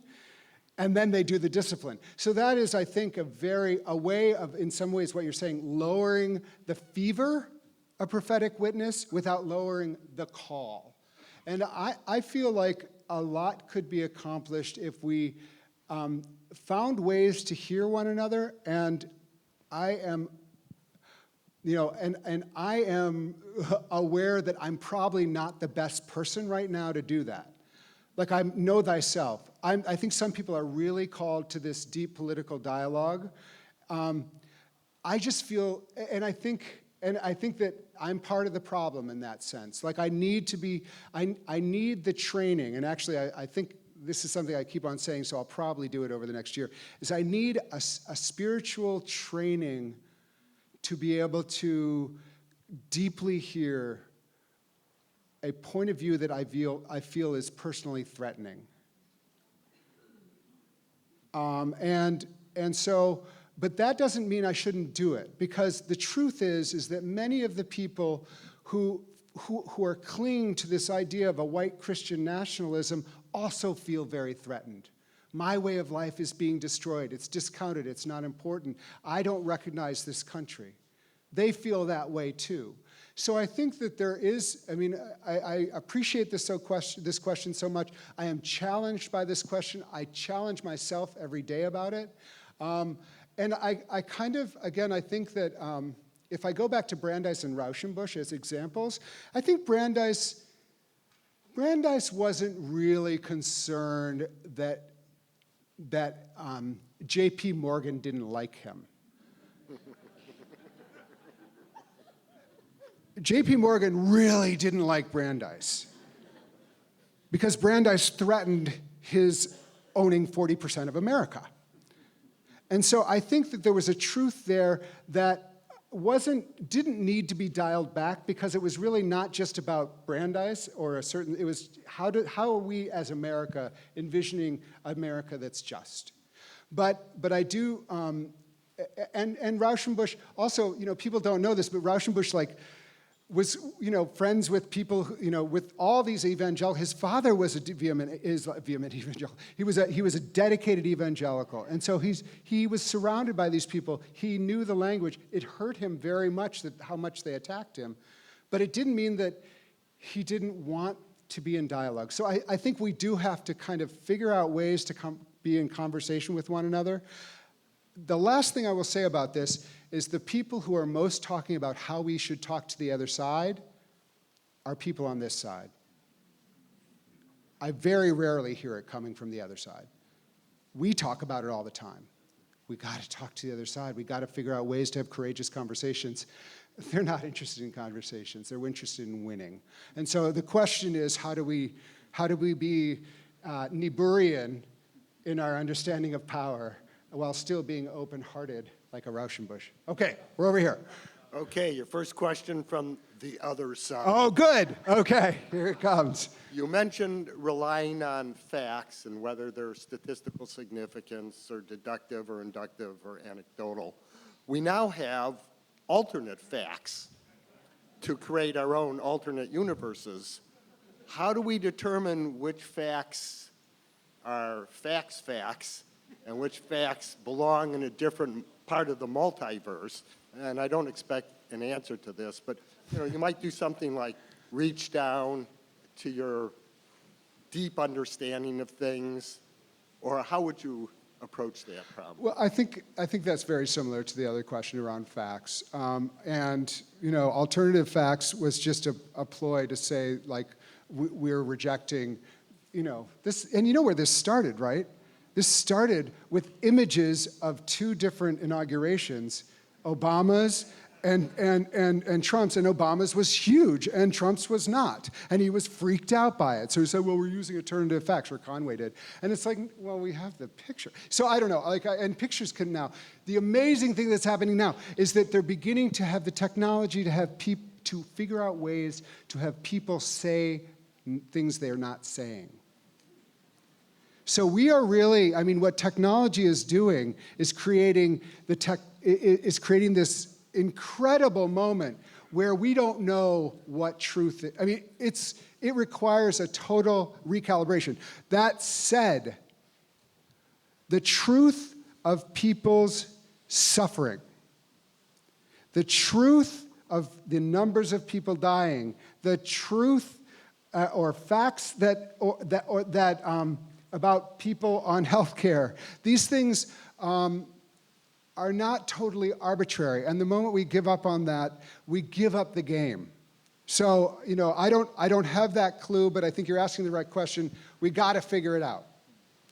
and then they do the discipline. So that is, I think, a way of, in some ways, what you're saying, lowering the fever of prophetic witness without lowering the call. And I feel like a lot could be accomplished if we found ways to hear one another, and I am, and I am aware that I'm probably not the best person right now to do that. Like, I know thyself. I think some people are really called to this deep political dialogue. I just feel, and I think that I'm part of the problem in that sense. Like, I need the training, and actually I think this is something I keep on saying, so I'll probably do it over the next year, is I need a spiritual training to be able to deeply hear a point of view that I feel is personally threatening. But that doesn't mean I shouldn't do it, because the truth is that many of the people who are clinging to this idea of a white Christian nationalism also feel very threatened. My way of life is being destroyed. It's discounted. It's not important. I don't recognize this country. They feel that way too. So I think that there is, I appreciate this question so much. I am challenged by this question. I challenge myself every day about it. And I kind of, again, I think that if I go back to Brandeis and Raushenbush as examples, I think Brandeis wasn't really concerned that J.P. Morgan didn't like him. J.P. Morgan really didn't like Brandeis, because Brandeis threatened his owning 40% of America. And so I think that there was a truth there that didn't need to be dialed back, because it was really not just about Brandeis or it was how are we as America envisioning America that's just. But I do, and Rauschenbush also, people don't know this, but Rauschenbush, was, friends with people, with all these evangelicals. His father was a vehement evangelical. He was a dedicated evangelical. And so he was surrounded by these people. He knew the language. It hurt him very much how much they attacked him. But it didn't mean that he didn't want to be in dialogue. So I think we do have to kind of figure out ways to be in conversation with one another. The last thing I will say about this is the people who are most talking about how we should talk to the other side are people on this side. I very rarely hear it coming from the other side. We talk about it all the time. We got to talk to the other side. We got to figure out ways to have courageous conversations. They're not interested in conversations. They're interested in winning. And so the question is, how do we be Niebuhrian in our understanding of power while still being open-hearted like a Rauschenbush? Okay, we're over here. Okay, your first question from the other side. Oh, good. Okay, here it comes. You mentioned relying on facts and whether they're statistical significance or deductive or inductive or anecdotal. We now have alternate facts to create our own alternate universes. How do we determine which facts are facts and which facts belong in a different part of the multiverse? And I don't expect an answer to this, but you might do something like reach down to your deep understanding of things, or how would you approach that problem? Well, I think that's very similar to the other question around facts. And alternative facts was just a ploy to say, like, we're rejecting, this. And you know where this started, right? This started with images of two different inaugurations, Obama's and Trump's, and Obama's was huge, and Trump's was not, and he was freaked out by it. So he said, well, we're using alternative facts, or Conway did. And it's like, well, we have the picture. So I don't know, and pictures can now. The amazing thing that's happening now is that they're beginning to have the technology to have to figure out ways to have people say things they're not saying. So we are really, what technology is doing is creating this incredible moment where we don't know what truth is. It requires a total recalibration. That said, the truth of people's suffering, the truth of the numbers of people dying, the truth or facts about people on health care, these things are not totally arbitrary. And the moment we give up on that, we give up the game. So, I don't have that clue, but I think you're asking the right question. We got to figure it out.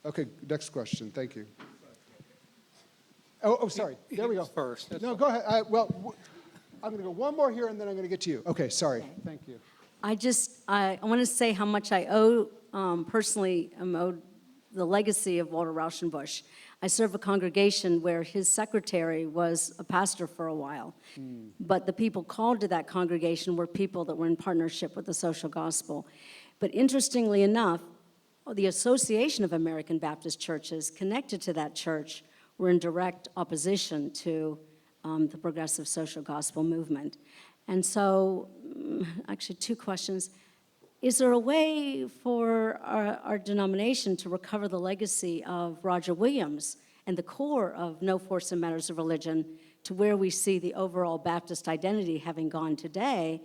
Okay, next question. Thank you. Oh, sorry. There we go. First. No, go ahead. I'm going to go one more here, and then I'm going to get to you. Okay, sorry. Thank you. I want to say how much I owe, personally, I'm owed the legacy of Walter Rauschenbusch. I serve a congregation where his secretary was a pastor for a while. But the people called to that congregation were people that were in partnership with the social gospel. But interestingly enough, the Association of American Baptist Churches connected to that church were in direct opposition to the progressive social gospel movement. And so, actually, two questions. Is there a way for our denomination to recover the legacy of Roger Williams and the core of No Force in Matters of Religion to where we see the overall Baptist identity having gone today,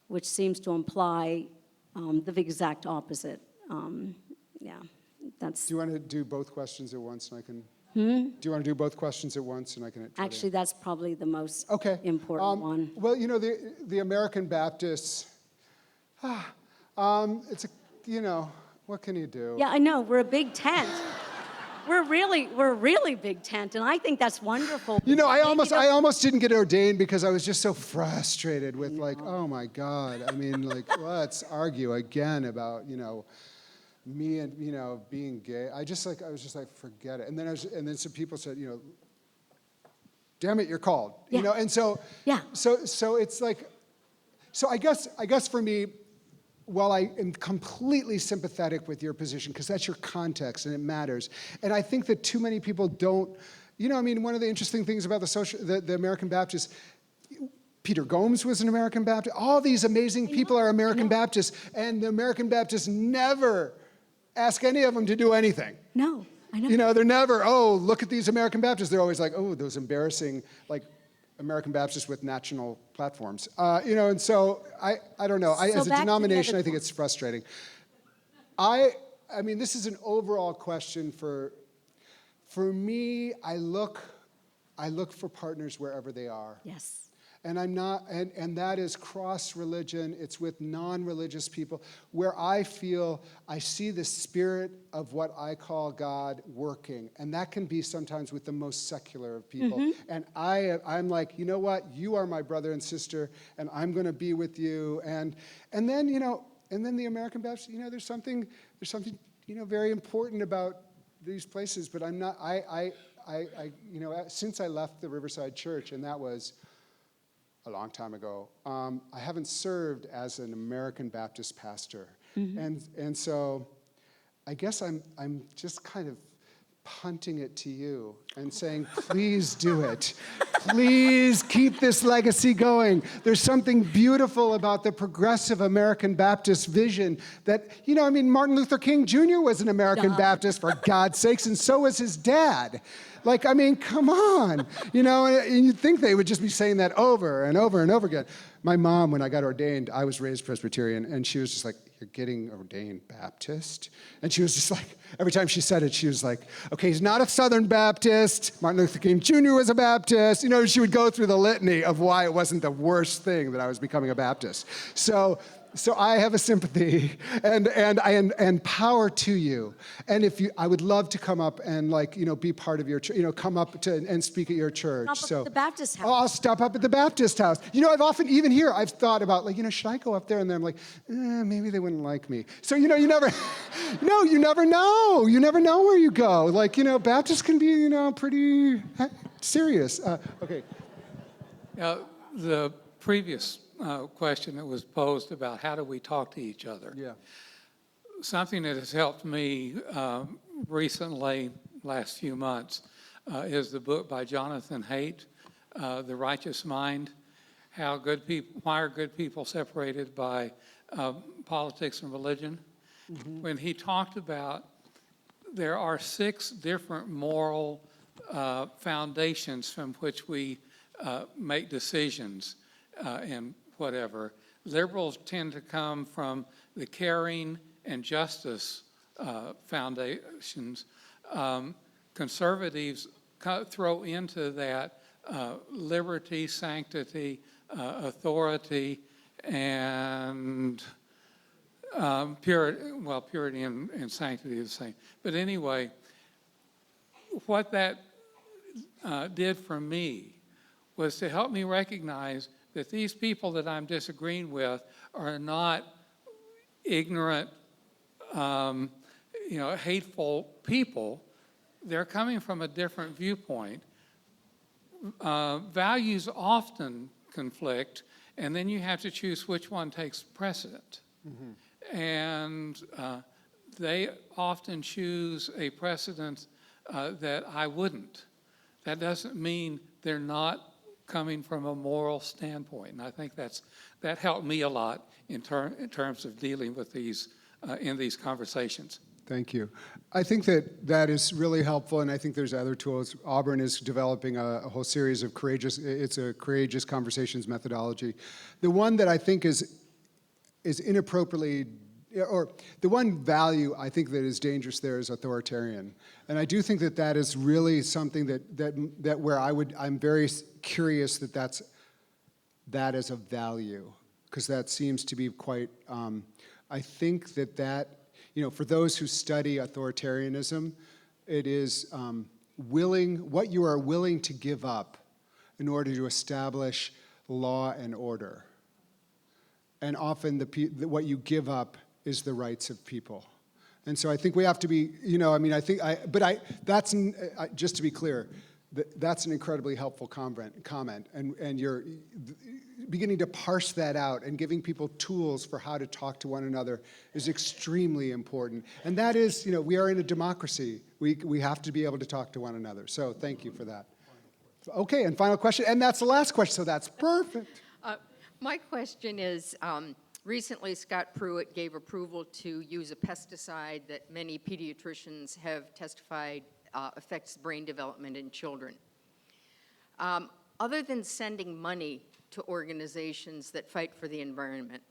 which seems to imply the exact opposite? That's. Do you want to do both questions at once, and I can? Do you want to do both questions at once, and I can? Actually, that's probably the most important one. Well, the American Baptists. It's what can you do? Yeah, I know. We're a big tent. We're a really big tent, and I think that's wonderful. I almost didn't get ordained because I was just so frustrated with oh my God. Let's argue again about me and being gay. I was just like, forget it. And then some people said, damn it, you're called. Yeah. And so yeah. So it's like, so I guess for me, while I am completely sympathetic with your position, because that's your context and it matters, and I think that too many people don't, one of the interesting things about the American Baptists, Peter Gomes was an American Baptist. All these amazing people are American Baptists, and the American Baptists never ask any of them to do anything. No, I know. You know, they're never, oh, look at these American Baptists. They're always like, oh, those embarrassing, like, American Baptists with national platforms. You know, and so I don't know. So As a back to the denomination, other I think it's frustrating. I mean, this is an overall question for me. I look for partners wherever they are. Yes. And I'm not, and that is cross-religion. It's with non-religious people where I feel I see the spirit of what I call God working. And that can be sometimes with the most secular of people. And I'm like, you know what? You are my brother and sister, and I'm going to be with you. And then, you know, and then the American Baptist, you know, there's something, you know, very important about these places. But I'm not, you know, since I left the Riverside Church, and that was a long time ago, I haven't served as an American Baptist pastor. And so I guess I'm just kind of punting it to you and saying, please do it. Please keep this legacy going. There's something beautiful about the progressive American Baptist vision that, you know, I mean, Martin Luther King Jr. was an American Baptist, for God's sakes, and so was his dad. Like, I mean, come on. You know, and you'd think they would just be saying that over and over and over again. My mom, when I got ordained, I was raised Presbyterian, and she was just like, you're getting ordained Baptist? And she was just like, every time she said it, she was like, okay, he's not a Southern Baptist. Martin Luther King Jr. was a Baptist. You know, she would go through the litany of why it wasn't the worst thing that I was becoming a Baptist. So I have a sympathy and power to you. And if you, I would love to come up and, like, you know, be part of your church, you know, come up to and speak at your church. Stop up at the Baptist house. Oh, I'll stop up at the Baptist house. You know, I've often, even here, I've thought about, like, you know, should I go up there? And then I'm like, maybe they wouldn't like me. So, you know, you never know. You never know where you go. Like, you know, Baptists can be, you know, pretty serious. Okay. The previous question that was posed about how do we talk to each other. Yeah. Something that has helped me recently, last few months, is the book by Jonathan Haidt, The Righteous Mind. Why are good people separated by politics and religion? When he talked about there are 6 different moral foundations from which we make decisions and whatever. Liberals tend to come from the caring and justice foundations. Conservatives throw into that liberty, sanctity, authority, and purity. Well, purity and sanctity is the same. But anyway, what that did for me was to help me recognize that these people that I'm disagreeing with are not ignorant, hateful people. They're coming from a different viewpoint. Values often conflict, and then you have to choose which one takes precedent. And they often choose a precedent that I wouldn't. That doesn't mean they're not coming from a moral standpoint. And I think that helped me a lot in terms of dealing with these in these conversations. Thank you. I think that is really helpful, and I think there's other tools. Auburn is developing a whole series of courageous conversations methodology. The one that I think is inappropriately, or the one value I think that is dangerous there is authoritarian. And I do think that is really something that where I'm very curious that is a value, because that seems to be quite, I think that, you know, for those who study authoritarianism, it is what you are willing to give up in order to establish law and order. And often what you give up is the rights of people. And so I think we have to be, you know, I mean, that's, just to be clear, that's an incredibly helpful comment. And you're beginning to parse that out and giving people tools for how to talk to one another is extremely important. And that is, you know, we are in a democracy. We have to be able to talk to one another. So thank you for that. Okay, and final question, and that's the last question, so that's perfect. My question is, recently Scott Pruitt gave approval to use a pesticide that many pediatricians have testified affects brain development in children. Other than sending money to organizations that fight for the environment,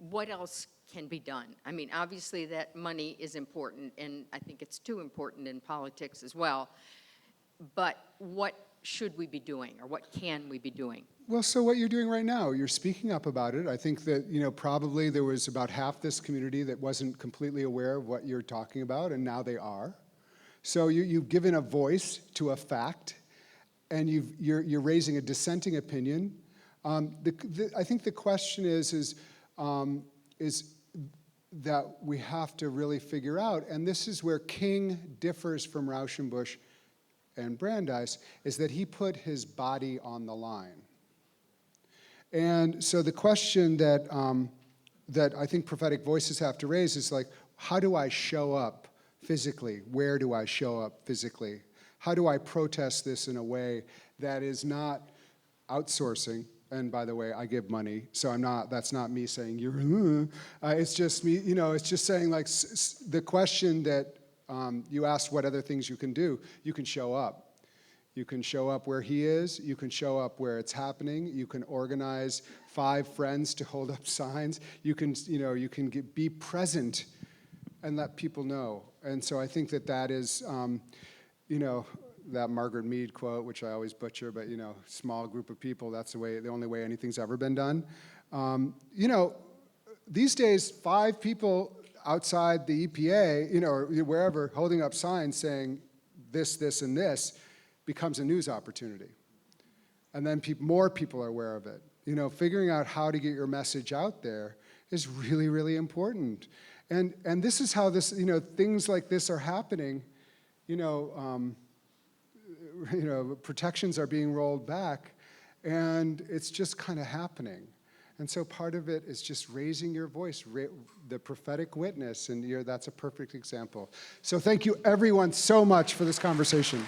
what else can be done? I mean, obviously that money is important, and I think it's too important in politics as well. But what should we be doing, or what can we be doing? Well, so what you're doing right now, you're speaking up about it. I think that, probably there was about half this community that wasn't completely aware of what you're talking about, and now they are. So you've given a voice to a fact, and you're raising a dissenting opinion. I think the question is that we have to really figure out, and this is where King differs from Raushenbush and Brandeis, is that he put his body on the line. And so the question that I think prophetic voices have to raise is like, how do I show up physically? Where do I show up physically? How do I protest this in a way that is not outsourcing? And by the way, I give money, so that's not me saying you're, it's just me, it's just saying like the question that you asked what other things you can do, you can show up. You can show up where he is, you can show up where it's happening, you can organize 5 friends to hold up signs, you can be present and let people know. And so I think that is, that Margaret Mead quote, which I always butcher, but small group of people, that's the only way anything's ever been done. These days, 5 people outside the EPA, or wherever, holding up signs saying this, this, and this, becomes a news opportunity. And then more people are aware of it. Figuring out how to get your message out there is really, really important. And this is how this, things like this are happening. Protections are being rolled back, and it's just kind of happening. And so part of it is just raising your voice, the prophetic witness, and that's a perfect example. So thank you everyone so much for this conversation.